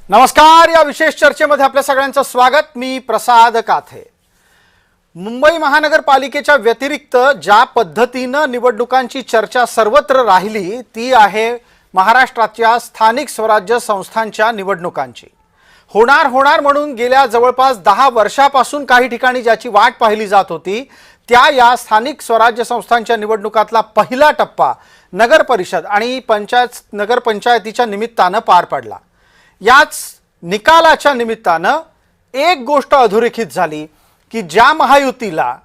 नमस्कार. या विशेष चर्चेमध्ये आपल्या सगळ्यांचं स्वागत. मी प्रसाद काथे. मुंबई महानगरपालिकेच्या व्यतिरिक्त ज्या पद्धतीनं निवडणुकांची चर्चा सर्वत्र राहिली ती आहे महाराष्ट्राच्या स्थानिक स्वराज्य संस्थांच्या निवडणुकांची. होणार म्हणून गेल्या जवळपास 10 वर्षापासून काही ठिकाणी ज्याची वाट पाहिली जात होती त्या या स्थानिक स्वराज्य संस्थांच्या निवडणुकातला पहिला टप्पा नगर परिषद आणि नगरपंचायतीच्या निमित्तानं पार पडला. याच निकालाच्या निमित्तानं एक गोष्ट अधोरेखित झाली की ज्या महायुतीला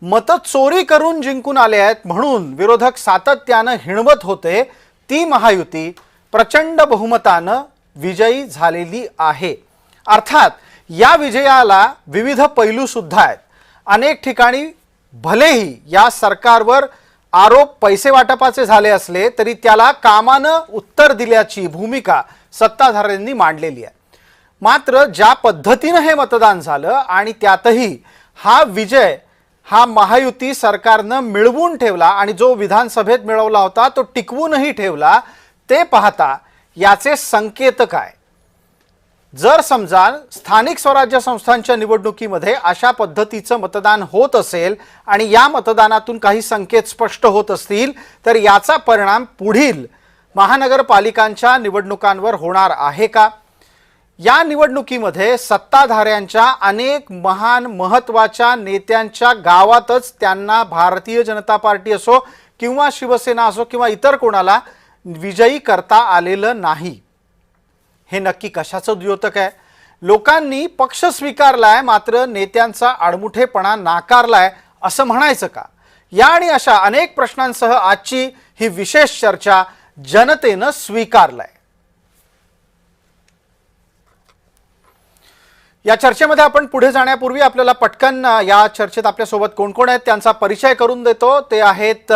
मतं चोरी करून जिंकून आले आहेत म्हणून विरोधक सातत्यानं हिणवत होते ती महायुती प्रचंड बहुमतानं विजयी झालेली आहे. अर्थात या विजयाला विविध पैलू सुद्धा आहेत. अनेक ठिकाणी भलेही या सरकारवर आरोप पैसे वाटपाचे झाले असले तरी त्याला कामानं उत्तर दिल्याची भूमिका सत्ताधाऱ्यांनी मांडलेली आहे. मात्र ज्या पद्धतीनं हे मतदान झालं आणि त्यातही हा विजय हा महायुती सरकारनं मिळवून ठेवला आणि जो विधानसभेत मिळवला होता तो टिकवूनही ठेवला ते पाहता याचे संकेत काय? जर समजा स्थानिक स्वराज्य संस्थांच्या निवडणुकीमध्ये अशा पद्धतीचं मतदान होत असेल आणि या मतदानातून काही संकेत स्पष्ट होत असतील तर याचा परिणाम पुढील महानगरपालिकांच्या निवडणुकांवर होणार आहे का? या निवडणुकीमध्ये सत्ताधाऱ्यांच्या अनेक महान महत्त्वाच्या नेत्यांच्या गावातच त्यांना भारतीय जनता पार्टी असो किंवा शिवसेना असो किंवा इतर कोणाला विजयी करता आलेलं नाही. हे नक्की कशाचं द्योतक आहे? लोकांनी पक्ष स्वीकारलाय मात्र नेत्यांचा आडमुठेपणा नाकारलाय असं म्हणायचं का? या आणि अशा अनेक प्रश्नांसह आजची ही विशेष चर्चा जनतेनं स्वीकारलाय. या चर्चेमध्ये आपण पुढे जाण्यापूर्वी आपल्याला पटकन या चर्चेत आपल्यासोबत कोण कोण आहेत त्यांचा परिचय करून देतो. ते आहेत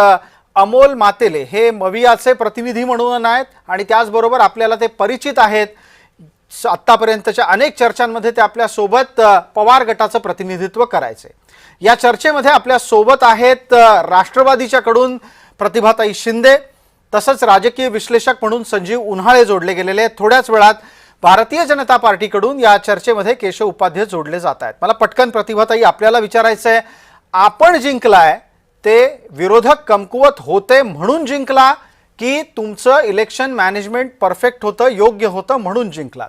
अमोल मातेले, हे मवियाचे प्रतिनिधी म्हणून आहेत आणि त्याचबरोबर आपल्याला ते परिचित आहेत. आत्तापर्यंतच्या अनेक चर्चांमध्ये ते आपल्यासोबत पवार गटाचं प्रतिनिधित्व करायचे. या चर्चेमध्ये आपल्यासोबत आहेत राष्ट्रवादीच्याकडून प्रतिभाताई शिंदे, तसंच राजकीय विश्लेषक म्हणून संजीव उन्हाळे जोडले गेलेले आहेत. थोड्याच वेळात भारतीय जनता पार्टीकडून या चर्चेमध्ये केशव उपाध्ये जोडले जात आहेत. मला पटकन प्रतिभाताई आपल्याला विचारायचं आहे, आपण जिंकलाय ते विरोधक कमकुवत होते म्हणून जिंकला की तुमचं इलेक्शन मॅनेजमेंट परफेक्ट होतं, योग्य होतं म्हणून जिंकलात?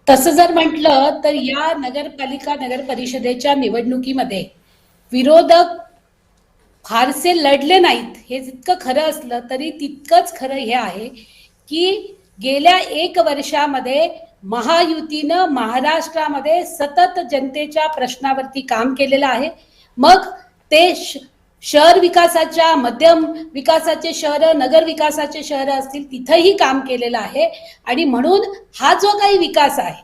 तसं जर म्हटलं तर या नगरपालिका नगर परिषदेच्या निवडणुकीमध्ये विरोधक फारसे लढले नाहीत हे जितकं खरं असलं तरी तितकंच खरं हे आहे की गेल्या 1 वर्षामध्ये महायुतीनं महाराष्ट्रामध्ये सतत जनतेच्या प्रश्नावरती काम केलेलं आहे. मग ते शहर विकासाच्या, मध्यम विकासाचे शहर, नगर विकासाचे शहर असतील तिथंही काम केलेलं आहे. आणि म्हणून हा जो काही विकास आहे,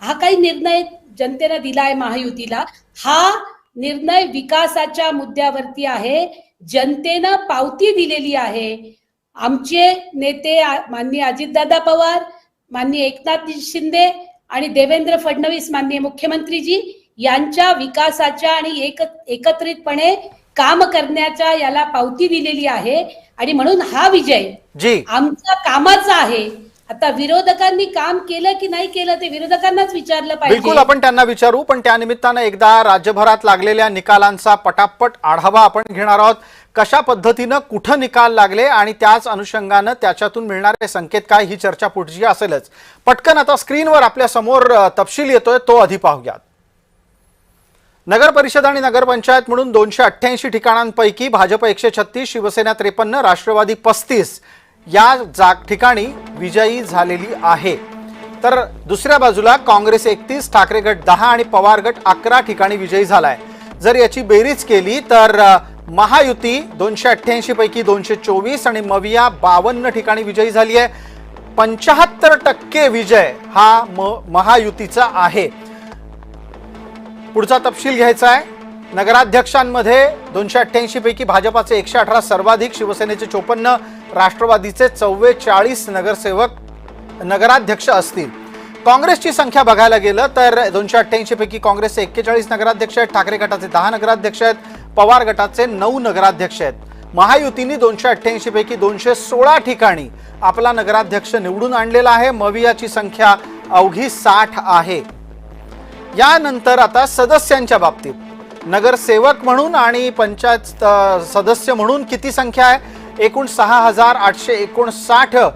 हा काही निर्णय जनतेनं दिला आहे महायुतीला, हा निर्णय विकासाच्या मुद्द्यावरती आहे. जनतेनं पावती दिलेली आहे. आमचे नेते माननीय अजितदादा पवार, माननीय एकनाथ शिंदे आणि देवेंद्र फडणवीस माननीय मुख्यमंत्रीजी यांच्या विकासाच्या आणि एकत्रितपणे काम करण्याच्या याला पावती दिलेली आहे. आणि म्हणून हा विजय आमच्या कामाचा आहे. आता विरोधकांनी काम केलं की नाही केलं ते विरोधकांनाच विचारलं पाहिजे. बिलकुल आपण त्यांना विचारू, पण त्यानिमित्तानं एकदा राज्यभरात लागलेल्या निकालांचा पटापट आढावा आपण घेणार आहोत. कशा पद्धतीनं कुठं निकाल लागले आणि त्याच अनुषंगानं त्याच्यातून मिळणारे संकेत काय, ही चर्चा पुढची असेलच. पटकन आता स्क्रीनवर आपल्या समोर तपशील येतोय तो आधी पाहूयात. नगर परिषद आणि नगरपंचायत म्हणून 288 ठिकाणांपैकी भाजप 136, शिवसेना 53, राष्ट्रवादी 35 या ठिकाणी विजयी झालेली आहे. तर दुसऱ्या बाजूला काँग्रेस 31, ठाकरे गट 10 आणि पवार गट 11 ठिकाणी विजयी झालाय. जर याची बेरीज केली तर महायुती 288 पैकी 224 आणि मविया 52 ठिकाणी विजयी झाली आहे. 75% विजय हा महायुतीचा आहे. पुढचा तपशील घ्यायचा आहे. नगराध्यक्षांमध्ये 288 पैकी भाजपाचे 118 सर्वाधिक, शिवसेनेचे 54, राष्ट्रवादीचे 44 नगराध्यक्ष असतील. काँग्रेसची संख्या बघायला गेलं तर 288 पैकी काँग्रेसचे 41 नगराध्यक्ष आहेत, ठाकरे गटाचे 10 नगराध्यक्ष आहेत, पवार गटाचे 9 नगराध्यक्ष आहेत. महायुतीने 288 पैकी 216 ठिकाणी आपला नगराध्यक्ष निवडून आणलेला आहे. मवियाची संख्या अवघी 60 आहे. यानंतर आता सदस्यांच्या बाबतीत नगरसेवक म्हणून आणि पंचायत सदस्य म्हणून किती संख्या आहे? एकूण 6,859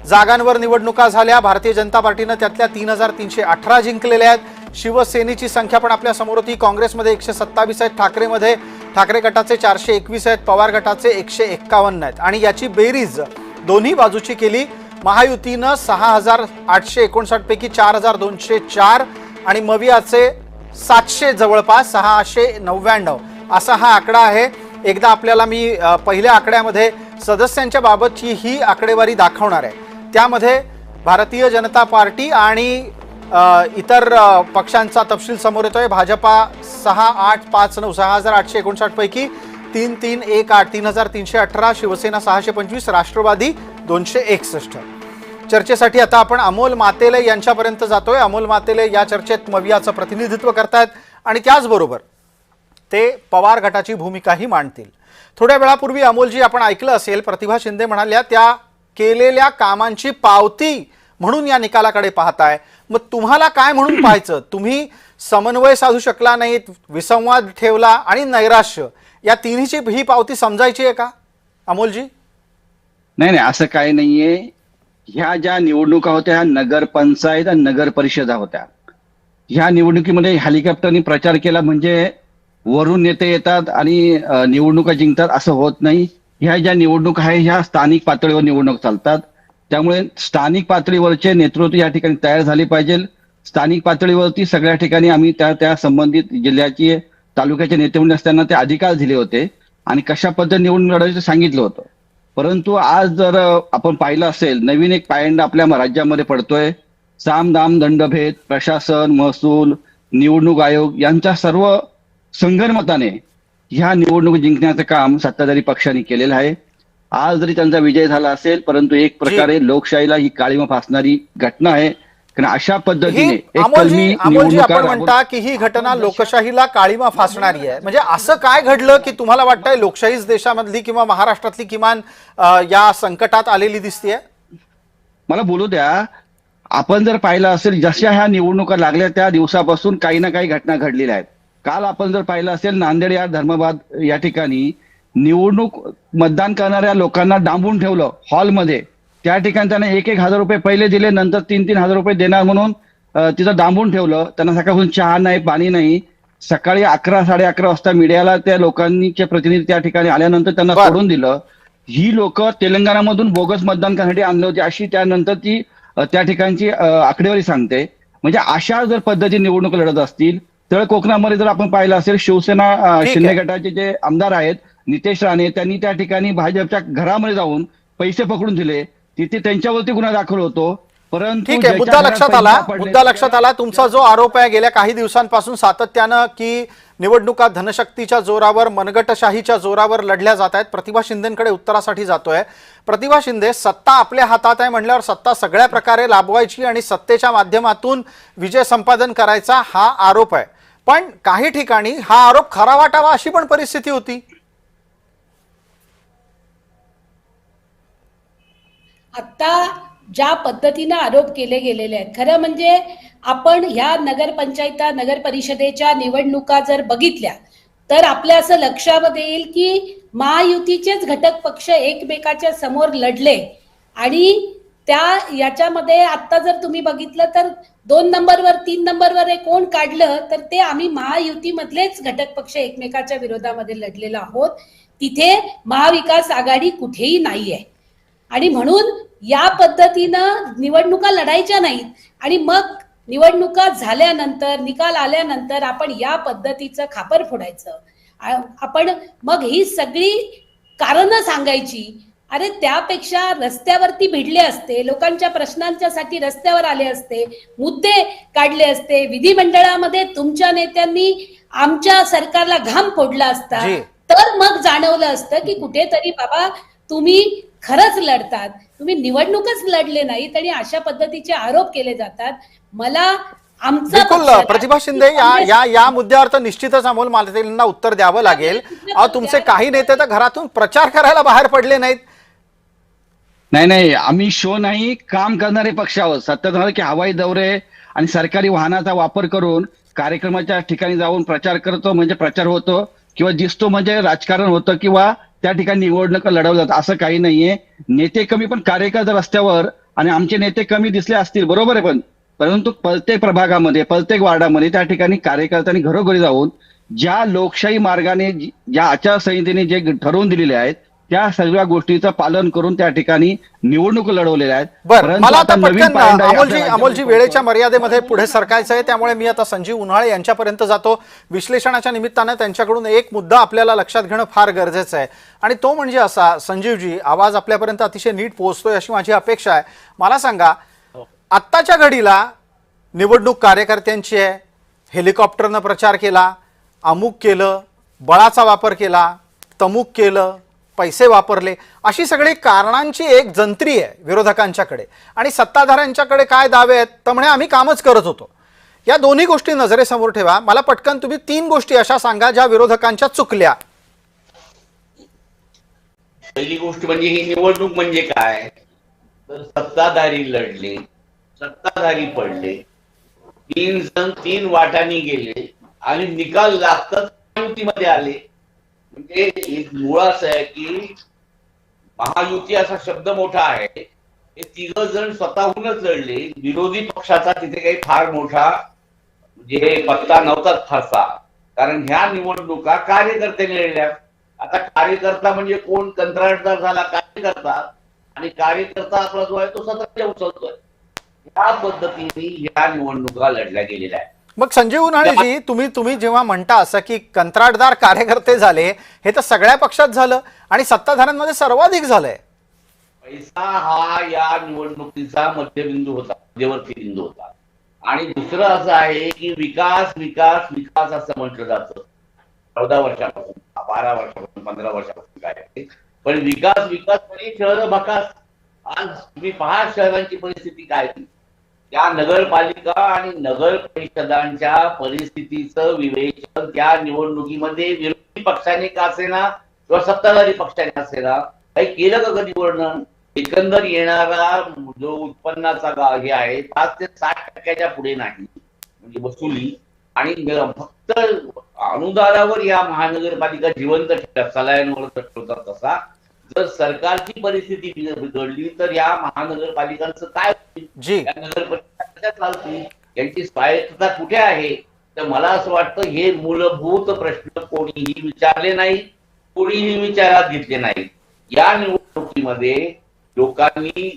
जागांवर निवडणुका झाल्या. भारतीय जनता पार्टीनं त्यातल्या 3,318 जिंकलेल्या आहेत. शिवसेनेची संख्या पण आपल्या समोर होती. काँग्रेसमध्ये 127 आहेत, ठाकरे गटाचे 421 आहेत, पवार गटाचे 151 आहेत. आणि याची बेरीज दोन्ही बाजूची केली. महायुतीनं 6,859 पैकी 4,204 आणि मवियाचे 700 जवळपास 699 असा हा आकडा आहे. एकदा आपल्याला मी पहिल्या आकड्यामध्ये सदस्यांच्या बाबतची ही आकडेवारी दाखवणार आहे. त्यामध्ये भारतीय जनता पार्टी आणि इतर पक्षांचा तपशील समोर येतोय. भाजपा 6,859 6,859 पैकी 3,318 3,318, शिवसेना 625, राष्ट्रवादी 261. चर्चेसाठी आता आपण अमोल मातेले यांच्यापर्यंत जातोय. अमोल मातेले या चर्चेत मवियाचं प्रतिनिधित्व करतायत आणि त्याचबरोबर ते पवार गटाची भूमिकाही मांडतील. थोड्या वेळापूर्वी अमोलजी आपण ऐकलं असेल, प्रतिभा शिंदे म्हणाल्या त्या केलेल्या कामांची पावती म्हणून या निकालाकडे पाहताय. मग तुम्हाला काय म्हणून पाहायचं? तुम्ही समन्वय साधू शकला नाहीत, विसंवाद ठेवला आणि नैराश्य, या तिन्हीची ही पावती समजायची आहे का अमोलजी? नाही, असं काही नाहीये. ह्या ज्या निवडणुका होत्या ह्या नगरपंचायत आणि नगर परिषदा होत्या. ह्या निवडणुकीमध्ये हेलिकॉप्टरनी प्रचार केला म्हणजे वरून नेते येतात आणि निवडणुका जिंकतात असं होत नाही. ह्या ज्या निवडणुका आहे ह्या स्थानिक पातळीवर निवडणूक चालतात. त्यामुळे स्थानिक पातळीवरचे नेतृत्व या ठिकाणी तयार झाले पाहिजे. स्थानिक पातळीवरती सगळ्या ठिकाणी आम्ही त्या संबंधित जिल्ह्याचे तालुक्याचे नेते म्हणून असताना ते अधिकार दिले होते आणि कशा पद्धतीने निवडणूक लढवायचं सांगितलं होतं. परंतु आज जर आपण पाहिलं असेल, नवीन एक पायंडा आपल्या राज्यामध्ये पडतोय. साम दाम दंडभेद, प्रशासन, महसूल, निवडणूक आयोग यांच्या सर्व संगनमताने ह्या निवडणूक जिंकण्याचं काम सत्ताधारी पक्षाने केलेलं आहे. आज जरी त्यांचा विजय झाला असेल, परंतु एक प्रकारे लोकशाहीला ही काळीमा फासणारी घटना आहे. कारण अशा पद्धतीने अमोलजी आपण म्हणता की ही घटना लोकशाहीला काळीमा फासणारी आहे. म्हणजे असं काय घडलं की तुम्हाला वाटतंय लोकशाहीच देशामधली किंवा महाराष्ट्रातली किमान या संकटात आलेली दिसतेय? मला बोलू द्या. आपण जर पाहिलं असेल, जशा ह्या निवडणुका लागल्या त्या दिवसापासून काही ना काही घटना घडलेल्या आहेत. काल आपण जर पाहिलं असेल, नांदेड या धर्माबाद या ठिकाणी निवडणूक मतदान करणाऱ्या लोकांना डांबून ठेवलं हॉलमध्ये. त्या ठिकाणी त्यांना 1,000 रुपये पहिले दिले, नंतर 3,000 रुपये देणार म्हणून तिथं डांबून ठेवलं. त्यांना सकाळपासून चहा नाही, पाणी नाही. सकाळी 11 साडे11 वाजता मीडियाला त्या लोकांचे प्रतिनिधी त्या ठिकाणी आल्यानंतर त्यांना सोडून दिलं. ही लोक तेलंगणामधून बोगस मतदान करण्यासाठी आणले होते अशी त्यानंतर ती त्या ठिकाणची आकडेवारी सांगते. म्हणजे अशा जर पद्धतीने निवडणूक लढत असतील तर कोकणामध्ये जर आपण पाहिलं असेल, शिवसेना शिंदे गटाचे जे आमदार आहेत नितेश राणे, त्यांनी त्या ठिकाणी भाजपच्या घरामध्ये जाऊन पैसे पकडून दिले. तिथे त्यांच्यावरती गुन्हा दाखल होतो. परंतु ठीक आहे, मुद्दा लक्षात आला. तुमचा जो आरोप आहे गेल्या काही दिवसांपासून सातत्यानं की निवडणुका धनशक्तीच्या जोरावर, मनगटशाहीच्या जोरावर लढल्या जात आहेत. प्रतिभा शिंदेकडे उत्तरासाठी जातोय. प्रतिभा शिंदे, सत्ता आपल्या हातात आहे म्हणल्यावर सत्ता सगळ्या प्रकारे लाभवायची आणि सत्तेच्या माध्यमातून विजय संपादन करायचा हा आरोप आहे. पण काही ठिकाणी हा आरोप खरा वाटावा अशी पण परिस्थिती होती. आता ज्या पद्धतीनं आरोप केले गेलेले आहेत, खरं म्हणजे आपण ह्या नगरपंचायता नगर परिषदेच्या निवडणुका जर बघितल्या तर आपल्या असं लक्षात येईल की महायुतीचेच घटक पक्ष एकमेकाच्या समोर लढले आणि याच्यामध्ये आता जर तुम्ही बघितलं तर 2 नंबरवर 3 नंबरवर कोण काढलं तर ते आम्ही महायुतीमधलेच घटक पक्ष एकमेकाच्या विरोधामध्ये लढलेलो आहोत. तिथे महाविकास आघाडी कुठेही नाहीये आणि म्हणून या पद्धतीनं निवडणुका लढायच्या नाहीत आणि मग निवडणुका झाल्यानंतर निकाल आल्यानंतर आपण या पद्धतीचं खापर फोडायचं. आपण मग ही सगळी कारणं सांगायची. अरे त्यापेक्षा रस्त्यावरती भिडले असते, लोकांच्या प्रश्नांच्यासाठी रस्त्यावर आले असते, मुद्दे काढले असते, विधिमंडळामध्ये तुमच्या नेत्यांनी आमच्या सरकारला घाम फोडला असता, तर मग जाणवलं असतं की कुठेतरी बाबा तुम्ही खरंच लढतात, तुम्ही निवडणूकच लढले नाहीत आणि अशा पद्धतीचे आरोप केले जातात. मला आमचा बिलकुल पक्ष- प्रतिभा शिंदे, या मुद्द्यावर तर निश्चितच अमोल मालतेंना उत्तर द्यावं लागेल. अहो, तुमचे काही नेते तर घरातून प्रचार करायला बाहेर पडले नाहीत. नाही, आम्ही शो नाही, काम करणारे पक्ष आहोत. सत्ताधारी की हवाई दौरे आणि सरकारी वाहनाचा वापर करून कार्यक्रमाच्या ठिकाणी जाऊन प्रचार करतो म्हणजे प्रचार होतो, किंवा दिसतो म्हणजे राजकारण होतं, किंवा त्या ठिकाणी निवडणुका लढवल्या जातात, असं काही नाहीये. नेते कमी पण कार्यकर्ते रस्त्यावर, आणि आमचे नेते कमी दिसले असतील, बरोबर आहे, परंतु प्रत्येक प्रभागामध्ये, प्रत्येक वार्डामध्ये त्या ठिकाणी कार्यकर्त्यांनी घरोघरी जाऊन ज्या लोकशाही मार्गाने, ज्या आचारसंहितेने जे ठरवून दिलेले आहेत त्या सगळ्या गोष्टीचं पालन करून त्या ठिकाणी निवडणूक लढवलेल्या आहेत. बरं, परंतु मला आता नवीन पटकन पायंडा आहे अमोलजी आपल्या अमोलजी राज्यामध्ये वेळेच्या मर्यादेमध्ये पुढे सरकायचं आहे, त्यामुळे मी आता संजीव उन्हाळे यांच्यापर्यंत जातो. विश्लेषणाच्या निमित्तानं त्यांच्याकडून एक मुद्दा आपल्याला लक्षात घेणं फार गरजेचं आहे, आणि तो म्हणजे असा, संजीवजी, आवाज आपल्यापर्यंत अतिशय नीट पोहोचतोय अशी माझी अपेक्षा आहे. मला सांगा, आत्ताच्या घडीला निवडणूक कार्यकर्त्यांची आहे, हेलिकॉप्टरनं प्रचार केला, अमुक केलं, बळाचा वापर केला, तमुक केलं, पैसे वापरले, अशी सगळी कारणांची एक जंत्री आहे विरोधकांच्याकडे, आणि सत्ताधाऱ्यांच्याकडे काय दावे आहेत तर म्हणे आम्ही कामच करत होतो. या दोन्ही गोष्टी नजरेसमोर ठेवा. मला पटकन तुम्ही 3 गोष्टी अशा सांगा ज्या विरोधकांच्या चुकल्या. पहिली गोष्ट म्हणजे ही निवडणूक म्हणजे काय, तर सत्ताधारी लढले, सत्ताधारी पडले, 3 जण 3 वाटांनी गेले आणि निकाल लागताच महायुतीमध्ये आले. म्हणजे एक मुळ असं आहे की महायुती असा शब्द मोठा आहे, हे 3 जण स्वतःहूनच लढले. विरोधी पक्षाचा तिथे काही फार मोठा म्हणजे पत्ता नव्हताच फारसा, कारण ह्या निवडणुका कार्यकर्त्यांनी लढल्या. आता कार्यकर्ता म्हणजे कोण, कंत्राटदार झाला कार्यकर्ता, आणि कार्यकर्ता आपला जो आहे तो सतत उचलतोय. या पद्धतीने ह्या निवडणुका लढल्या गेलेल्या आहेत. मग संजीव उन्हाळेजी, तुम्ही जेव्हा म्हणता असं की कंत्राटदार कार्यकर्ते झाले, हे तर सगळ्या पक्षात झालं आणि सत्ताधाऱ्यांमध्ये सर्वाधिक झालंय. पैसा हा या निवडणुकीचा मध्यबिंदू होता, मध्यवर्ती बिंदू होता. आणि दुसरं असं आहे की विकास विकास विकास असं म्हटलं जातं 14 वर्षापासून, 12 वर्षापासून, 15 वर्षापासून काय, पण विकास विकास म्हणजे शहरं भकास. आज तुम्ही पहा शहरांची परिस्थिती काय ती. त्या नगरपालिका आणि नगर परिषदांच्या परिस्थितीचं विवेचन त्या निवडणुकीमध्ये विरोधी पक्षाने का असेना किंवा सत्ताधारी पक्षाने असेना काही केलं का कधी वर्णन. एकंदर येणारा जो उत्पन्नाचा हे आहे 5 ते 60% पुढे नाही म्हणजे वसुली, आणि फक्त अनुदानावर या महानगरपालिका जिवंत ठेवतात, सलायांवर ठेवतात. तसा जर सरकारची परिस्थिती बिघडली तर या महानगरपालिकांचं काय जी, या नगरपालिका चालतील, यांची स्वायत्तता कुठे आहे. तर मला असं वाटतं हे मूलभूत प्रश्न कोणीही विचारले नाही, कोणीही विचारात घेतले नाही. या निवडणुकीमध्ये लोकांनी,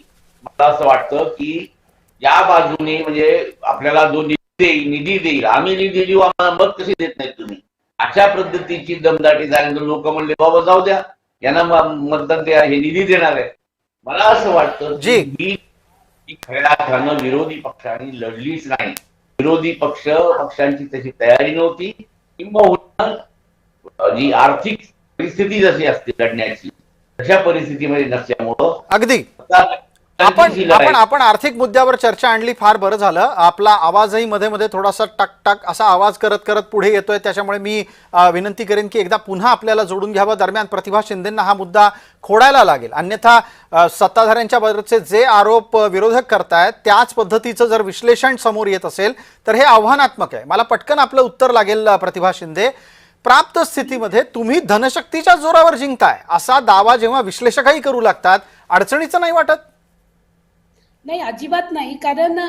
मला असं वाटतं की या बाजूने म्हणजे आपल्याला जो निधी देईल, आम्ही निधी देऊ, आम्हाला मत कशी देत नाही तुम्ही, अशा पद्धतीची दमदाटी झाल्यानंतर लोक म्हणले बाबा जाऊ द्या, यांना मतदान द्या, हे निधी देणार आहे. मला असं वाटतं की खऱ्या अर्थानं विरोधी पक्षांनी लढलीच नाही. विरोधी पक्षांची तशी तयारी नव्हती, किंवा जी आर्थिक परिस्थिती जशी असते लढण्याची तशा परिस्थितीमध्ये नसल्यामुळं अगदी आपण आर्थिक मुद्द्यावर चर्चा आणली, फार बरं झालं. आपला आवाजही मध्ये मध्ये थोडासा टक टक असा आवाज करत करत पुढे येतोय, त्याच्यामुळे मी विनंती करेन की एकदा पुन्हा आपल्याला जोडून घ्यावं. दरम्यान प्रतिभा शिंदेंना हा मुद्दा खोडायला लागेल, अन्यथा सत्ताधाऱ्यांच्या बद्दलचे जे आरोप विरोधक करतायत त्याच पद्धतीचं जर विश्लेषण समोर येत असेल तर हे आव्हानात्मक आहे. मला पटकन आपलं उत्तर लागेल प्रतिभा शिंदे. प्राप्त स्थितीमध्ये तुम्ही धनशक्तीच्या जोरावर जिंकताय असा दावा जेव्हा विश्लेषकही करू लागतात, अडचणीचं नाही वाटत? नाही, अजिबात नाही. कारण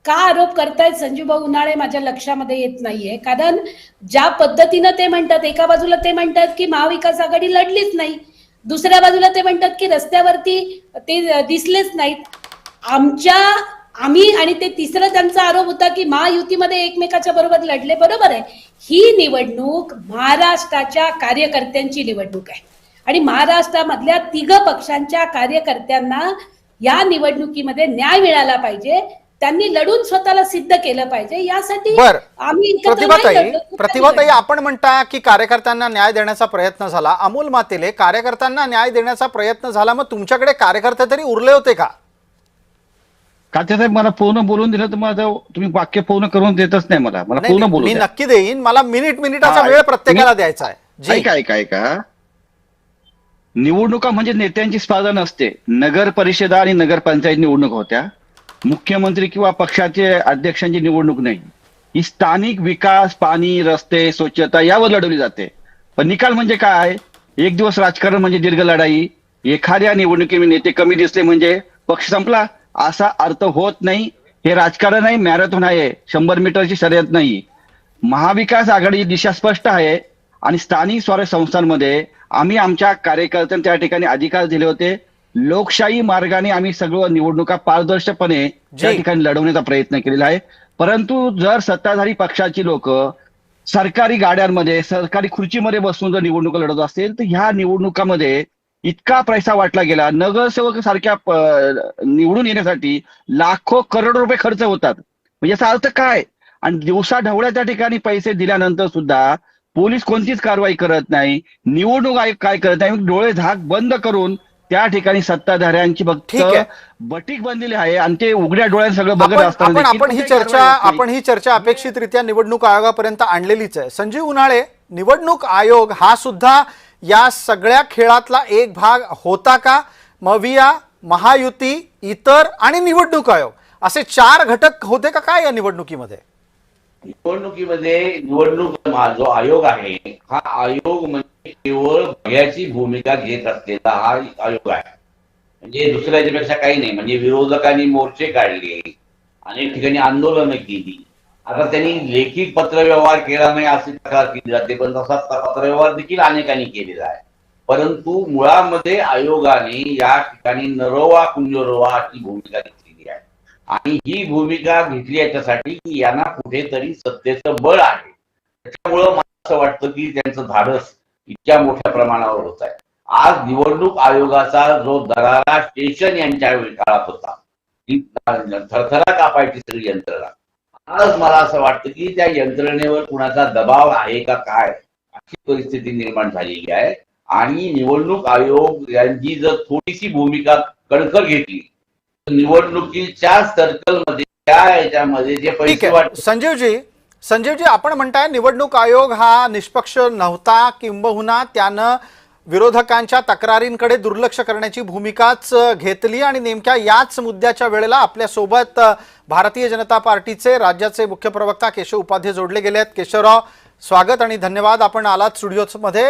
का आरोप करतायत संजीवभाऊ उन्हाळे माझ्या लक्षामध्ये येत नाहीये. कारण ज्या पद्धतीनं ते म्हणतात, एका बाजूला ते म्हणतात की महाविकास आघाडी लढलीच नाही, दुसऱ्या बाजूला ते म्हणतात की रस्त्यावरती ते दिसलेच नाहीत. आम्ही आणि ते तिसरं त्यांचा आरोप होता की महायुतीमध्ये एकमेकाच्या बरोबर लढले. बरोबर आहे, ही निवडणूक महाराष्ट्राच्या कार्यकर्त्यांची निवडणूक आहे आणि महाराष्ट्रामधल्या 3 पक्षांच्या कार्यकर्त्यांना या निवडणुकीमध्ये न्याय मिळाला पाहिजे. त्यांनी लढून स्वतःला सिद्ध केलं पाहिजे. यासाठी आम्ही प्रतिभाताई, आपण म्हणता की कार्यकर्त्यांना न्याय देण्याचा प्रयत्न झाला. अमोल मातेले, कार्यकर्त्यांना न्याय देण्याचा प्रयत्न झाला, मग तुमच्याकडे कार्यकर्ते तरी उरले होते का? तात्यासाहेब मला पूर्ण बोलून दिलं तर माझं तुम्ही वाक्य पूर्ण करून देतच नाही मला नाही, पूर्ण बोलू मी द्या. नक्की देईन. मला मिनिटाचा हा, वेळ प्रत्येकाला तुम्ही- द्यायचा आहे. जी ऐका निवडणुका म्हणजे नेत्यांची स्पर्धा नसते. नगर परिषदा आणि नगरपंचायत निवडणूक होत्या. मुख्यमंत्री किंवा पक्षाचे अध्यक्षांची निवडणूक नाही. ही स्थानिक विकास, पाणी, रस्ते, स्वच्छता यावर लढवली जाते. पण निकाल म्हणजे काय? एक दिवस राजकारण म्हणजे दीर्घ लढाई. एखाद्या निवडणुकीमध्ये नेते कमी दिसले म्हणजे पक्ष संपला असा अर्थ होत नाही. हे राजकारण आहे, मॅरेथॉन आहे, 100 मीटरची शर्यत नाही. महाविकास आघाडीची दिशा स्पष्ट आहे आणि स्थानिक स्वराज्य संस्थांमध्ये आम्ही आमच्या कार्यकर्त्यांना त्या ठिकाणी अधिकार दिले होते. लोकशाही मार्गाने आम्ही सगळं निवडणुका पारदर्शकपणे त्या ठिकाणी लढवण्याचा प्रयत्न केलेला आहे. परंतु जर सत्ताधारी पक्षाची लोक सरकारी गाड्यांमध्ये, सरकारी खुर्चीमध्ये बसून जर निवडणुका लढवत असतील तर ह्या निवडणुकामध्ये इतका पैसा वाटला गेला. नगरसेवक सारख्या निवडून येण्यासाठी लाखो करोडो रुपये खर्च होतात. म्हणजे याचा अर्थ काय? आणि दिवसा ढवळ्या त्या ठिकाणी पैसे दिल्यानंतर सुद्धा पोलीस कोणतीच कारवाई करत नाही. निवडणूक आयोग काय करत नाही. डोळे झाक बंद करून त्या ठिकाणी सत्ताधाऱ्यांची फक्त ठीक आहे. बटीक बनलेली आहे आणि ते उघड्या डोळ्यात सगळं बघत असताना आपण ही चर्चा अपेक्षितरित्या निवडणूक आयोगापर्यंत आणलेलीच आहे. संजीव उन्हाळे, निवडणूक आयोग हा सुद्धा या सगळ्या खेळातला एक भाग होता का? मविया, महायुती, इतर आणि निवडणूक आयोग असे 4 घटक होते का काय या निवडणुकीमध्ये? निवडणूक जो आयोग आहे हा आयोग म्हणजे केवळ बघ्याची भूमिका घेत असलेला हा आयोग आहे. म्हणजे दुसऱ्या याच्यापेक्षा काही नाही. म्हणजे विरोधकांनी मोर्चे काढले, अनेक ठिकाणी आंदोलनं केली. आता त्यांनी लेखी पत्रव्यवहार केला नाही अशी तक्रार केली जाते, पण तसा पत्रव्यवहार देखील अनेकांनी केलेला आहे. परंतु मुळामध्ये आयोगाने या ठिकाणी नरोवा कुंजरोवा अशी भूमिका घेतलेली आहे. आणि ही भूमिका घेतली याच्यासाठी की यांना कुठेतरी सत्तेचं बळ आहे. त्याच्यामुळं मला असं वाटतं की त्यांचं धाडस इतक्या मोठ्या प्रमाणावर होत आहे. आज निवडणूक आयोगाचा जो दरारा स्टेशन यांच्या काळात होता, ती थरथरा कापायची सगळी यंत्रणा, आज मला असं वाटतं की त्या यंत्रणेवर कुणाचा दबाव आहे का काय अशी परिस्थिती निर्माण झालेली आहे. आणि निवडणूक आयोग यांची जर थोडीशी भूमिका कणखर घेतली निवडणुकीच्या सर्कलमध्ये त्या याच्यामध्ये जे पैसे वाटत. संजीवजी आपण म्हणताय निवडणूक आयोग हा निष्पक्ष नव्हता, किंबहुना त्यानं विरोधकांच्या तक्रारींकडे दुर्लक्ष करण्याची भूमिकाच घेतली आणि नेमक्या याच मुद्द्याच्या वेळेला आपल्यासोबत भारतीय जनता पार्टीचे राज्याचे मुख्य प्रवक्ता केशव उपाध्ये जोडले गेले आहेत. केशवराव, स्वागत आणि धन्यवाद. आपण आलात स्टुडिओमध्ये.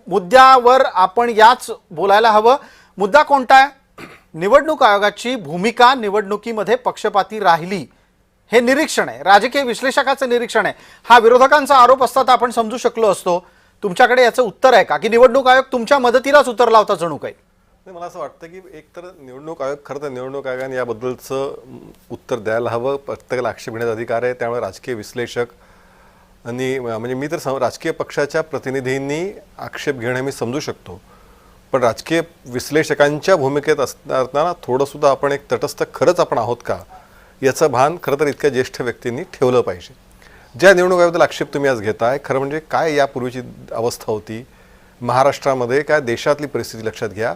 मुद्द्यावर आपण याच बोलायला हवं. मुद्दा कोणता आहे? निवडणूक आयोगाची भूमिका निवडणुकीमध्ये पक्षपाती राहिली हे निरीक्षण आहे, राजकीय विश्लेषकाचं निरीक्षण आहे. हा विरोधकांचा आरोप असता तर आपण समजू शकलो असतो. तुमच्याकडे याचं उत्तर आहे का, की निवडणूक आयोग तुमच्या मदतीलाच उतरला होता जणू काही? मला असं वाटतं की एक तर निवडणूक आयोग, खरं तर निवडणूक आयोगाने याबद्दलचं उत्तर द्यायला हवं. प्रत्येकाला आक्षेप घेण्याचा अधिकार आहे. त्यामुळे राजकीय विश्लेषक आणि म्हणजे मी तर राजकीय पक्षाच्या प्रतिनिधींनी आक्षेप घेणं मी समजू शकतो, पण राजकीय विश्लेषकांच्या भूमिकेत असताना थोडंसुद्धा आपण एक तटस्थ खरंच आपण आहोत का याचं भान खरं तर इतक्या ज्येष्ठ व्यक्तींनी ठेवलं पाहिजे. ज्या निवडणूक आयोगाबद्दल आक्षेप तुम्ही आज घेताय, खरं म्हणजे काय यापूर्वीची अवस्था होती महाराष्ट्रामध्ये, काय देशातली परिस्थिती लक्षात घ्या.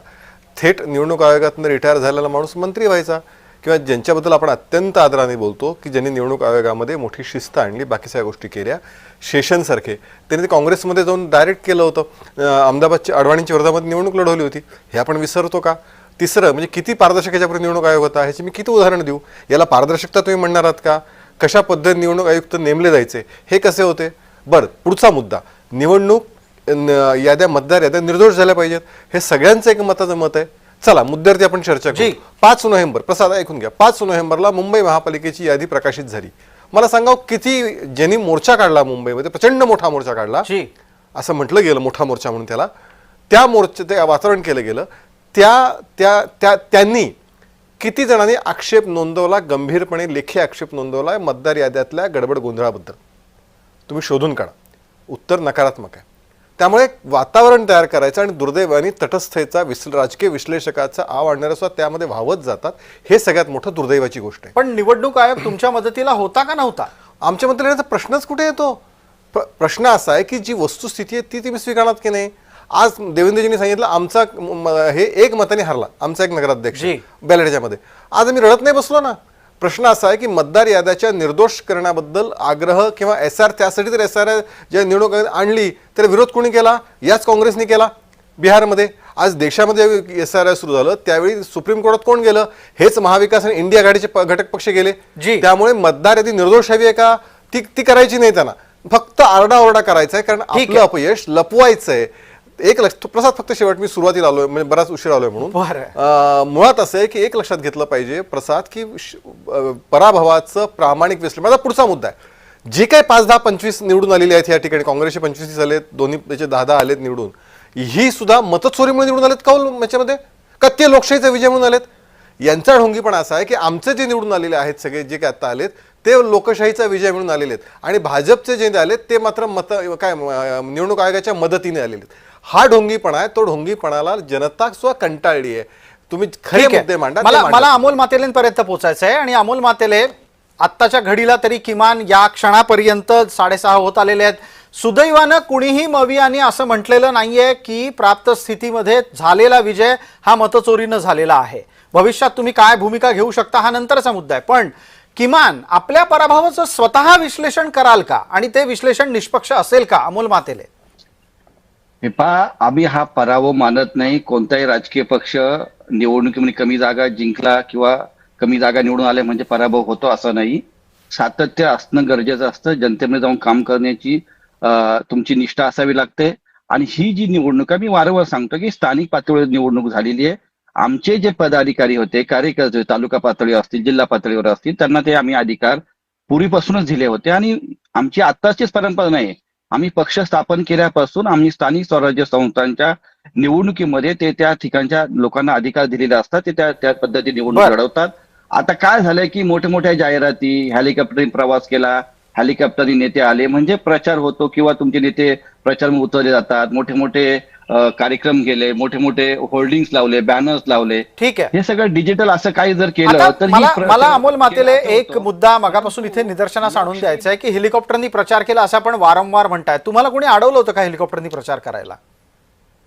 थेट निवडणूक आयोगातून रिटायर झालेला माणूस मंत्री व्हायचा, किंवा ज्यांच्याबद्दल आपण अत्यंत आदराने बोलतो की ज्यांनी निवडणूक आयोगामध्ये मोठी शिस्त आणली, बाकी सगळ्या गोष्टी केल्या, शेषनसारखे त्यांनी ते काँग्रेसमध्ये जाऊन डायरेक्ट केलं होतं. अहमदाबादच्या अडवाणींच्या विरोधामध्ये निवडणूक लढवली होती, हे आपण विसरतो का? तिसरं म्हणजे किती पारदर्शक याच्यापूर्वी निवडणूक आयोग होता, ह्याची मी किती उदाहरण देऊ. याला पारदर्शकता तुम्ही म्हणणार आहात का? कशा पद्धतीने निवडणूक आयुक्त नेमले जायचे, हे कसे होते? बरं, पुढचा मुद्दा, निवडणूक याद्या, मतदार याद्या निर्दोष झाल्या पाहिजेत, हे सगळ्यांचं एक मताचं मत आहे. चला मुद्द्यावरती आपण चर्चा करू. 5 नोव्हेंबर, प्रसाद ऐकून घ्या, 5 नोव्हेंबरला मुंबई महापालिकेची यादी प्रकाशित झाली. मला सांगा किती ज्यांनी मोर्चा काढला मुंबईमध्ये, प्रचंड मोठा मोर्चा काढला, असं म्हटलं गेलं मोठा मोर्चा म्हणून त्याला, त्या मोर्चा ते वातावरण केलं गेलं, त्यांनी किती जणांनी आक्षेप नोंदवला, गंभीरपणे लेखी आक्षेप नोंदवला मतदार याद्यातल्या गडबड गोंधळाबद्दल? तुम्ही शोधून काढा. उत्तर नकारात्मक आहे. त्यामुळे वातावरण तयार करायचं आणि दुर्दैवाने तटस्थतेचा राजकीय विश्लेषकाचा आव आणणारे सुद्धा त्यामध्ये वाहवत जातात, हे सगळ्यात मोठं दुर्दैवाची गोष्ट आहे. पण निवडणूक आयोग तुमच्या मदतीला होता का नव्हता? आमच्या मदतीला प्रश्नच कुठे येतो? प्रश्न असा आहे की जी वस्तुस्थिती आहे ती तुम्ही स्वीकारणार की नाही. आज देवेंद्रजींनी सांगितलं आमचा हे एक मताने हरला, आमचा एक नगराध्यक्ष जी. बॅलेटच्या मध्ये. आज आम्ही रडत नाही बसलो ना. प्रश्न असा आहे की मतदार याद्याच्या निर्दोष करण्याबद्दल आग्रह किंवा SR, त्यासाठी तर SR ज्या निवडणूक आणली तर विरोध कोणी केला? याच काँग्रेसने केला बिहारमध्ये. आज देशामध्ये SR सुरू झालं त्यावेळी सुप्रीम कोर्टात कोण गेलं? हेच महाविकास आणि इंडिया आघाडीचे घटक पक्ष गेले. जी. त्यामुळे मतदार यादी निर्दोष हवी आहे का? ती करायची नाही त्यांना, फक्त आरडाओरडा करायचा आहे, कारण ठीक आपलं आहे. अपयश लपवायचं आहे. एक प्रसाद फक्त शेवट, मी सुरुवातीला आलोय म्हणजे बराच उशीर आलोय म्हणून. मुळात असं आहे की एक लक्षात घेतलं पाहिजे प्रसाद, की पराभवाचं प्रामाणिक विश्लेषण. माझा पुढचा मुद्दा आहे, जे काही 5, 10, 25 निवडून आलेले आहेत या ठिकाणी, काँग्रेसचे 25 आलेत, दोन्ही त्याचे 10 आलेत निवडून, ही सुद्धा मतचोरीमुळे निवडून आलेत का याच्यामध्ये? का ते लोकशाहीचा विजय म्हणून आलेत? यांचा ढोंगीपणा असा आहे की आमचे जे निवडून आलेले आहेत सगळे जे काही आता आलेत ते लोकशाहीचा विजय म्हणून आलेले आहेत, आणि भाजपचे जे आलेत ते मात्र निवडणूक आयोगाच्या मदतीने आलेले आहेत. हा ढोंगीपणा आहे. तो ढोंगीपणाला जनता सुद्धा कंटाळली आहे. तुम्ही खरे ठीक आहे. मुद्दे मांडा. मला अमोल मातेलेंपर्यंत पोहोचायचं आहे, आणि अमोल मातेले आत्ताच्या घडीला तरी किमान या क्षणापर्यंत 6:30 होत आलेले आहेत. सुदैवानं कुणीही मवियानी असं म्हटलेलं नाहीये की प्राप्त स्थितीमध्ये झालेला विजय हा मतचोरीनं झालेला आहे. भविष्यात तुम्ही काय भूमिका घेऊ शकता हा नंतरचा मुद्दा आहे, पण किमान आपल्या पराभवाचं स्वतः विश्लेषण कराल का, आणि ते विश्लेषण निष्पक्ष असेल का? अमोल मातेले. हे पहा, आम्ही हा पराभव मानत नाही. कोणताही राजकीय पक्ष निवडणुकीमध्ये कमी जागा जिंकला किंवा कमी जागा निवडून आल्या म्हणजे पराभव होतो असं नाही. सातत्य असणं गरजेचं असतं. जनतेमध्ये जाऊन काम करण्याची तुमची निष्ठा असावी लागते. आणि ही जी निवडणूक आहे, मी वारंवार सांगतो की स्थानिक पातळीवर निवडणूक झालेली आहे. आमचे जे पदाधिकारी होते, कार्यकर्ते, तालुका पातळीवर असतील, जिल्हा पातळीवर असतील, त्यांना ते आम्ही अधिकार पूर्वीपासूनच दिले होते. आणि आमची आत्ताचीच परंपरा नाही, आम्ही पक्ष स्थापन केल्यापासून आम्ही स्थानिक स्वराज्य संस्थांच्या निवडणुकीमध्ये ते त्या ठिकाणच्या लोकांना अधिकार दिलेले असतात, ते त्या पद्धतीने निवडणूक लढवतात. आता काय झालंय की मोठ्या मोठ्या जाहिराती, हेलिकॉप्टरने प्रवास केला, हेलिकॉप्टरने नेते आले म्हणजे प्रचार होतो, किंवा तुमचे नेते प्रचार उतरले जातात, मोठे मोठे कार्यक्रम केले, मोठे मोठे होर्डिंग्स लावले, बॅनर्स लावले. ठीक आहे. हे सगळं डिजिटल असं काही जर केलं आता तर मला अमोल मातेले एक मुद्दा मगापासून इथे निदर्शनास आणून द्यायचा आहे की हेलिकॉप्टरनी प्रचार केला असं आपण वारंवार म्हणताय. तुम्हाला कोणी अडवलं होतं का हेलिकॉप्टरनी प्रचार करायला?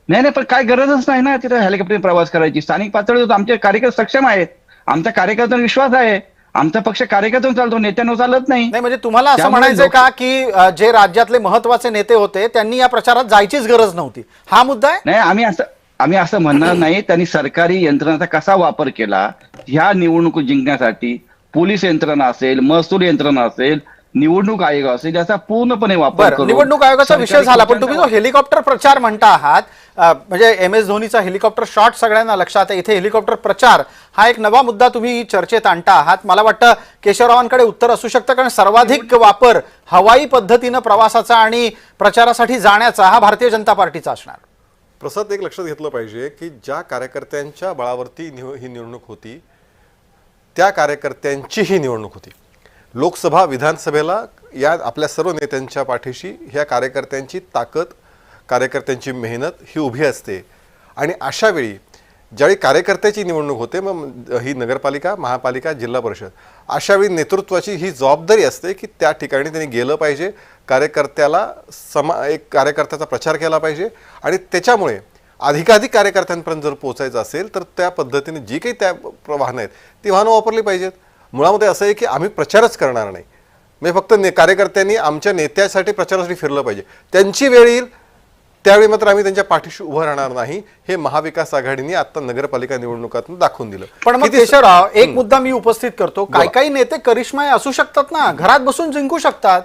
नाही, पण काय गरजच नाही ना तिथे हेलिकॉप्टरने प्रवास करायची. स्थानिक पातळीवर आमचे कार्यकर्ते सक्षम आहेत, आमच्या कार्यकर्त्यांवर विश्वास आहे, आमचा पक्ष कार्यकर्त्यांवर चालतो, नेत्यांवर चालत नाही. म्हणजे तुम्हाला असं म्हणायचंय का की जे राज्यातले महत्वाचे नेते होते त्यांनी या प्रचारात जायचीच गरज नव्हती, हा मुद्दा आहे? नाही, आम्ही असं म्हणणार नाही. त्यांनी सरकारी यंत्रणाचा कसा वापर केला ह्या निवडणूक जिंकण्यासाठी, पोलीस यंत्रणा असेल, महसूल यंत्रणा असेल, निवडणूक आयोग असेल, याचा पूर्णपणे वापर करून. निवडणूक आयोगाचा विषय झाला, पण तुम्ही जो हेलिकॉप्टर प्रचार म्हणता आहात, म्हणजे MS धोनीचा हेलिकॉप्टर शॉट सगळ्यांना लक्षात आहे, इथे हेलिकॉप्टर प्रचार हा एक नवा मुद्दा तुम्ही चर्चेत आणता आहात. मला वाटतं केशवरावांकडे उत्तर असू शकतं, कारण सर्वाधिक वापर हवाई पद्धतीनं प्रवासाचा आणि प्रचारासाठी जाण्याचा हा भारतीय जनता पार्टीचा असणार. प्रसाद, एक लक्षात घेतलं पाहिजे की ज्या कार्यकर्त्यांच्या बळावरती ही निवडणूक होती त्या कार्यकर्त्यांची ही निवडणूक होती. लोकसभा, विधानसभेला या आपल्या सर्व नेत्यांच्या पाठीशी ह्या कार्यकर्त्यांची ताकद, कार्यकर्त्यांची मेहनत ही उभी असते. आणि अशा वेळी ज्यावेळी कार्यकर्त्याची निवडणूक होते, मग ही नगरपालिका, महापालिका, जिल्हा परिषद, अशा वेळी नेतृत्वाची ही जबाबदारी असते की त्या ठिकाणी त्यांनी गेलं पाहिजे, कार्यकर्त्याला एक कार्यकर्त्याचा प्रचार केला पाहिजे, आणि त्याच्यामुळे अधिकाधिक कार्यकर्त्यांपर्यंत जर पोहोचायचं असेल तर त्या पद्धतीने जी काही त्या वाहनं आहेत ती वाहनं वापरली पाहिजेत. मुळामध्ये असं आहे की आम्ही प्रचारच करणार नाही, म्हणजे फक्त कार्यकर्त्यांनी आमच्या नेत्यासाठी प्रचारासाठी फिरलं पाहिजे. त्यांची वेळ येईल त्यावेळी मात्र आम्ही त्यांच्या पाठीशी उभं राहणार नाही, हे महाविकास आघाडीने आता नगरपालिका निवडणुकातून दाखवून दिलं. पण मग केशवराव, एक मुद्दा मी उपस्थित करतो, काही नेते करिश्माई असू शकतात ना, घरात बसून जिंकू शकतात,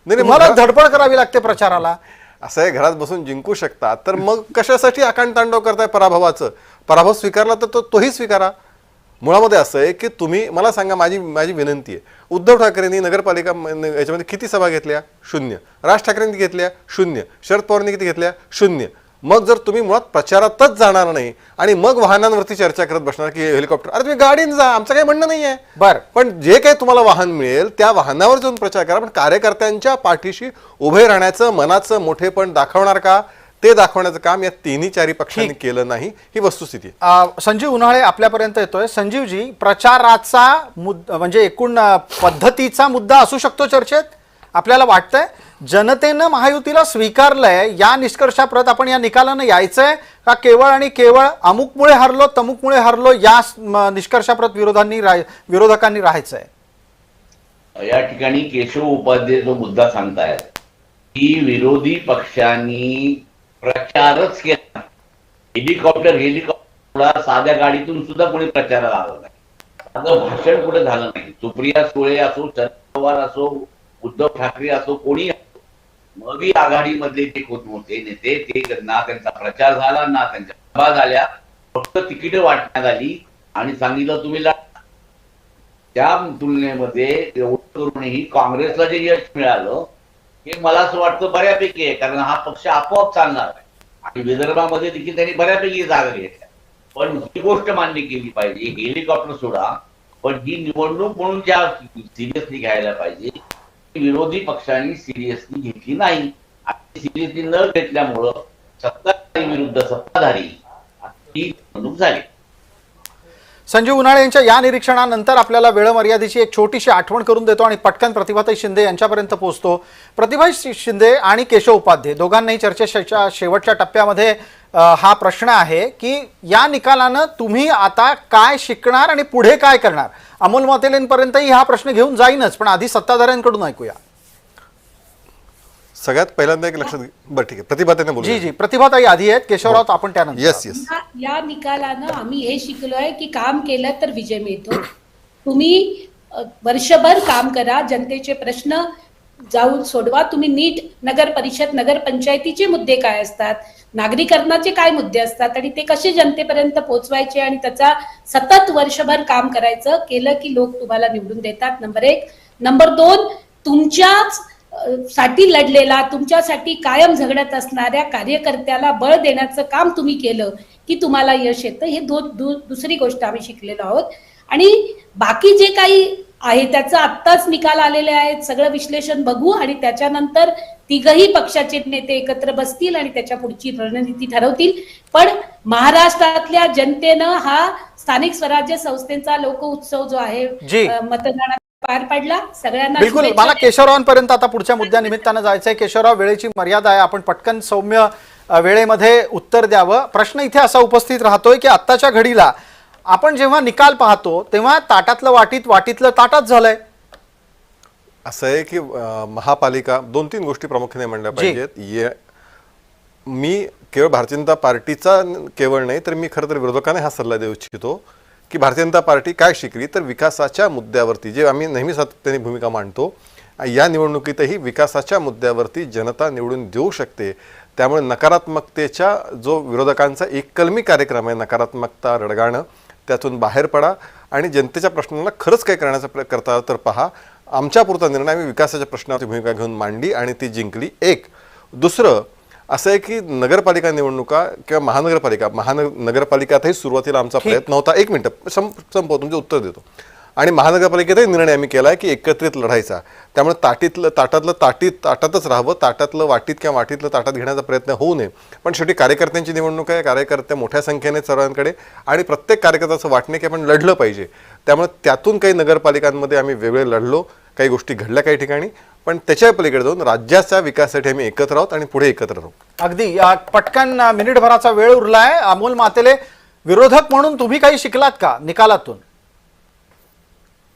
मला धडपड करावी लागते प्रचाराला. असं आहे, घरात बसून जिंकू शकतात, तर मग कशासाठी आकांड तांडव करताय पराभवाचं? पराभव स्वीकारला तर तोही स्वीकारा. मुळामध्ये असं आहे की तुम्ही मला सांगा, माझी विनंती आहे, उद्धव ठाकरेंनी नगरपालिका याच्यामध्ये किती सभा घेतल्या? 0. राज ठाकरेंनी घेतल्या? 0. शरद पवारांनी किती घेतल्या? 0. मग जर तुम्ही मुळात प्रचारातच जाणार नाही आणि मग वाहनांवरती चर्चा करत बसणार की हेलिकॉप्टर, अरे तुम्ही गाडीने जा, आमचं काही म्हणणं नाही आहे. बरं, पण जे काही तुम्हाला वाहन मिळेल त्या वाहनावर जाऊन प्रचार करा, पण कार्यकर्त्यांच्या पाठीशी उभे राहण्याचं मनाचं मोठेपण दाखवणार का, ते दाखवण्याचं काम या तिन्ही चारी पक्षांनी केलं नाही, ही वस्तुस्थिती आहे. संजीव उन्हाळे आपल्यापर्यंत येतोय. संजीवजी, प्रचाराचा मुद्दा म्हणजे एकूण पद्धतीचा मुद्दा असू शकतो चर्चेत, आपल्याला वाटतंय? जनतेनं महायुतीला स्वीकारलंय या निष्कर्षाप्रत आपण या निकालानं यायचंय का केवळ आणि केवळ अमुकमुळे हरलो तमुकमुळे हरलो या निष्कर्षाप्रत विरोधकांनी राहायचंय? या ठिकाणी केशव उपाध्ये जो मुद्दा सांगतायत की विरोधी पक्षांनी प्रचारच केला, हेलिकॉप्टर साध्या गाडीतून सुद्धा कोणी प्रचाराला आलं नाही, माझं भाषण कुठे झालं नाही. सुप्रिया सुळे असो, शरद पवार असो, उद्धव ठाकरे असो, कोणी असो, मवी आघाडीमधले जे मोठे नेते ते ना त्यांचा प्रचार झाला ना त्यांच्या सभा झाल्या, फक्त तिकीट वाटण्यात आली आणि सांगितलं तुम्ही त्या तुलनेमध्ये एवढं करूनही काँग्रेसला जे यश मिळालं हे मला असं वाटतं बऱ्यापैकी आहे, कारण हा पक्ष आपोआप चालणार आहे आणि विदर्भामध्ये देखील त्यांनी बऱ्यापैकी जागा घेतल्या. पण ही गोष्ट मान्य केली पाहिजे, हेलिकॉप्टर सोडा, पण ही निवडणूक म्हणून ज्या सिरियसली घ्यायला पाहिजे विरोधी पक्षांनी सिरियसली घेतली नाही आणि सिरियसली न घेतल्यामुळं सत्ताधारी विरुद्ध सत्ताधारी ही निवडणूक झाली. संजीव उन्हाळे यांच्या या निरीक्षणानंतर आपल्याला वेळमर्यादेची एक छोटीशी आठवण करून देतो आणि पटकन प्रतिभाताई शिंदे यांच्यापर्यंत पोहोचतो. प्रतिभाताई शिंदे आणि केशव उपाध्ये दोघांनाही चर्चेच्या शेवटच्या टप्प्यामध्ये हा प्रश्न आहे की या निकालानं तुम्ही आता काय शिकणार आणि पुढे काय करणार? अमोल मातेलेंपर्यंतही हा प्रश्न घेऊन जाईनच, पण आधी सत्ताधाऱ्यांकडून ऐकूया. सगळ्यात पहिल्यांदा एक लक्षात बरं ठीक आहे, प्रतिभाताईंना बोलू. जी प्रतिभाताई आधी आहेत, केशवराव आपण त्यानंतर. Yes yes. या निकालानं आम्ही हे शिकलोय की काम केलं तर विजय मिळतो. तुम्ही वर्षभर काम करा, जनतेचे प्रश्न जाऊन सोडवा. तुम्ही नीट नगर परिषद, नगर पंचायतीचे मुद्दे काय असतात, नागरीकरणाचे काय मुद्दे असतात आणि ते कसे जनतेपर्यंत पोहोचवायचे आणि त्याचा सतत वर्षभर काम करायचं केलं की लोक तुम्हाला निवडून देतात. नंबर 1. नंबर 2, तुमच्याच साठी लढलेला, तुमच्यासाठी कायम झगडत असणाऱ्या कार्यकर्त्याला बळ देण्याचं काम तुम्ही केलं की तुम्हाला यश येतं. हे दुसरी गोष्ट आम्ही शिकलेलो आहोत. आणि बाकी जे काही आहे त्याचं आत्ताच निकाल आलेले आहेत, सगळं विश्लेषण बघू आणि त्याच्यानंतर तिघही पक्षाचे नेते एकत्र बसतील आणि त्याच्या पुढची रणनीती ठरवतील. पण महाराष्ट्रातल्या जनतेनं हा स्थानिक स्वराज्य संस्थेचा लोक उत्सव जो आहे मतदानात पार पडला. सगळ्यांना बिलकुल. मला केशवरावांपर्यंत आता पुढच्या मुद्द्यानिमित्तानं जायचंय. केशवराव, वेळेची मर्यादा आहे, आपण पटकन सौम्य वेळेमध्ये उत्तर द्यावं. प्रश्न इथे असा उपस्थित राहतोय की आत्ताच्या घडीला आपण जेव्हा निकाल पाहतो तेव्हा ताटातलं वाटीत, वाटीतलं ताटात झालंय. असं आहे की महापालिका 2-3 गोष्टी प्रामुख्याने म्हणल्या पाहिजेत. मी केवळ भारतीय जनता पार्टीचा केवळ नाही तर मी खरं तर विरोधकांना हा सल्ला देऊ इच्छितो की भारतीय जनता पार्टी काय शिकली तर विकासाच्या मुद्द्यावरती जे आम्ही नेहमी सातत्याने भूमिका मांडतो, या निवडणुकीतही विकासाच्या मुद्द्यावरती जनता निवडून देऊ शकते. त्यामुळे नकारात्मकतेच्या जो विरोधकांचा एक कलमी कार्यक्रम आहे, नकारात्मकता रडगाणं, त्यातून बाहेर पडा आणि जनतेच्या प्रश्नांना खरंच काय करण्याचा करता तर पहा. आमच्यापुरता निर्णय आम्ही विकासाच्या प्रश्नावरती भूमिका घेऊन मांडली आणि ती जिंकली. एक. दुसरं असं आहे की नगरपालिका निवडणुका किंवा महानगरपालिकातही सुरुवातीला आमचा प्रयत्न होता. 1 मिनिट संपवतो, तुमचे उत्तर देतो. आणि महानगरपालिकेतही निर्णय आम्ही केला आहे की एकत्रित लढायचा. त्यामुळे ताटातलं ताटातच राहावं, ताटातलं वाटीत किंवा वाटीतलं ताटात घेण्याचा प्रयत्न होऊ नये. पण शेवटी कार्यकर्त्यांची निवडणूक आहे, कार्यकर्ते मोठ्या संख्येने सर्वांकडे आणि प्रत्येक कार्यकर्त्याचं वाटणे की आपण लढलं पाहिजे. त्यामुळे त्यातून काही नगरपालिकांमध्ये आम्ही वेगळे लढलो, काही गोष्टी घडल्या काही ठिकाणी, पण त्याच्या पलीकडे जाऊन राज्याच्या विकासासाठी आम्ही एकत्र आहोत आणि पुढे एकत्र राहू. अगदी पटकन मिनिटभराचा वेळ उरलाय. अमोल मातेले, विरोधक म्हणून तुम्ही काही शिकलात का निकालातून?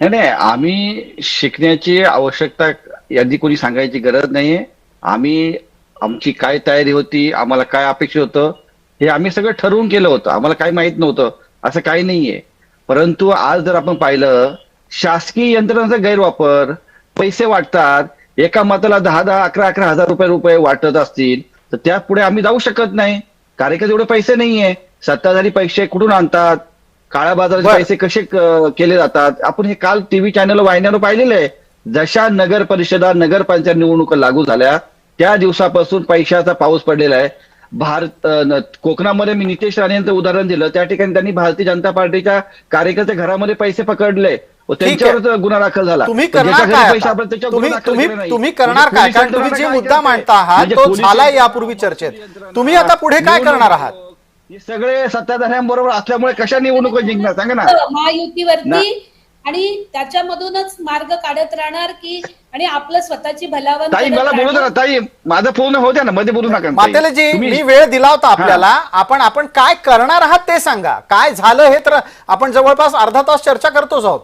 नाही, आम्ही शिकण्याची आवश्यकता यादी कोणी सांगायची गरज नाहीये. आमची काय तयारी होती, आम्हाला काय अपेक्षित होतं हे आम्ही सगळं ठरवून केलं होतं. आम्हाला काही माहित नव्हतं असं काही नाहीये. परंतु आज जर आपण पाहिलं शासकीय यंत्रणांचा गैरवापर, पैसे वाटतात, एका मताला 10,000, 11,000 रुपये वाटत असतील तर त्या पुढे आम्ही जाऊ शकत नाही. कार्यकर्ते एवढे पैसे नाहीये. सत्ताधारी पैसे कुठून आणतात, काळ्या बाजाराचे पैसे कसे केले जातात, आपण हे काल टीव्ही चॅनल वाहिन्यावर पाहिलेलं आहे. जशा नगर परिषदा, नगरपंचायत निवडणुका लागू झाल्या त्या दिवसापासून पैशाचा पाऊस पडलेला आहे. कोकणामध्ये मी नितेश राणे यांचं उदाहरण दिलं, त्या ठिकाणी त्यांनी भारतीय जनता पार्टीच्या कार्यकर्ते घरामध्ये पैसे पकडले, त्यांच्यावर गुन्हा दाखल झाला. तुम्ही करणार काय? कारण तुम्ही जे मुद्दा मांडता आहात तो झाला यापूर्वी चर्चेत, तुम्ही आता पुढे काय करणार आहात? हे सगळे सत्ताधाऱ्यांबरोबर असल्यामुळे कशा निवडणुका जिंकणार सांगा ना. महायुतीवरती आणि त्याच्यामधूनच मार्ग काढत राहणार की आणि आपलं स्वतःची भलावण ताई करत मला बोलू राहणार? नका ताई, माझं पूर्ण होऊ द्या ना, मध्ये बोलू नका ताई. मातेलेजी, तुम्ही- मी वेळ दिला होता आपल्याला. आपण काय करणार आहात ते सांगा. काय झालं हे तर आपण जवळपास अर्धा तास चर्चा करतोच आहोत.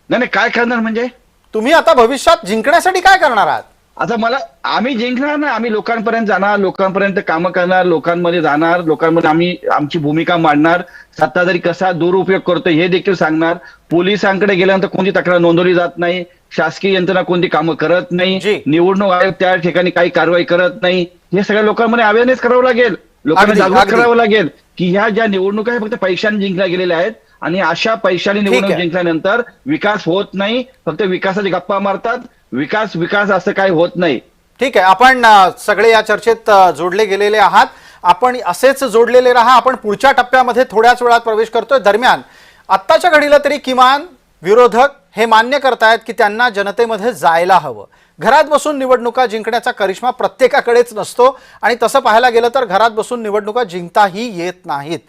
नाही काय करणार म्हणजे? तुम्ही आता भविष्यात जिंकण्यासाठी काय करणार आहात? आता आम्ही जिंकणार ना, आम्ही लोकांपर्यंत जाणार, लोकांपर्यंत कामं करणार, लोकांमध्ये जाणार, लोकांमध्ये आम्ही आमची भूमिका मांडणार, सत्ताधारी कसा दुरुपयोग करतो हे देखील सांगणार. पोलिसांकडे गेल्यानंतर कोणती तक्रार नोंदवली जात नाही, शासकीय यंत्रणा कोणती कामं करत जी. नाही, निवडणूक आयोग त्या ठिकाणी काही कारवाई करत नाही, हे सगळ्या लोकांमध्ये अवेअरनेस करावं लागेल, लोकांना अगदी, जागृत अगदी. करावं लागेल की ह्या ज्या निवडणुका फक्त पैशाने जिंकल्या गेलेल्या आहेत आणि अशा पैशाने निवडणूक आहे. जिंकल्यानंतर विकास होत नाही, फक्त विकासाची गप्पा मारतात. विकास असं काही होत नाही. ठीक आहे, आपण सगळे या चर्चेत जोडले गेलेले आहात. आपण असेच जोडलेले राहा. आपण पुढच्या टप्प्यामध्ये थोड्याच वेळात प्रवेश करतोय. दरम्यान आत्ताच्या घडीला तरी किमान विरोधक हे मान्य करतायत की त्यांना जनतेमध्ये जायला हवं. घरात बसून निवडणुका जिंकण्याचा करिश्मा प्रत्येकाकडेच नसतो आणि तसं पाहायला गेलं तर घरात बसून निवडणुका जिंकताही येत नाहीत.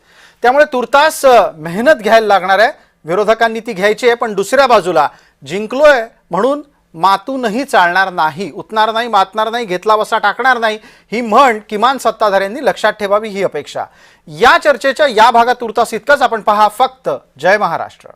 त्यामुळे तुर्तास मेहनत घ्यायला लागणार आहे. विरोधकांनी ती घ्यायची आहे, पण दुसऱ्या बाजूला जिंकलोय म्हणून मातूनही चालणार नाही, उतणार नाही, मातणार नाही, घेतला बसा टाकणार नाही, ही म्हण किमान सत्ताधाऱ्यांनी लक्षात ठेवावी ही अपेक्षा. या चर्चेच्या या भागात तुर्तास इतकंच. आपण पहा फक्त जय महाराष्ट्र.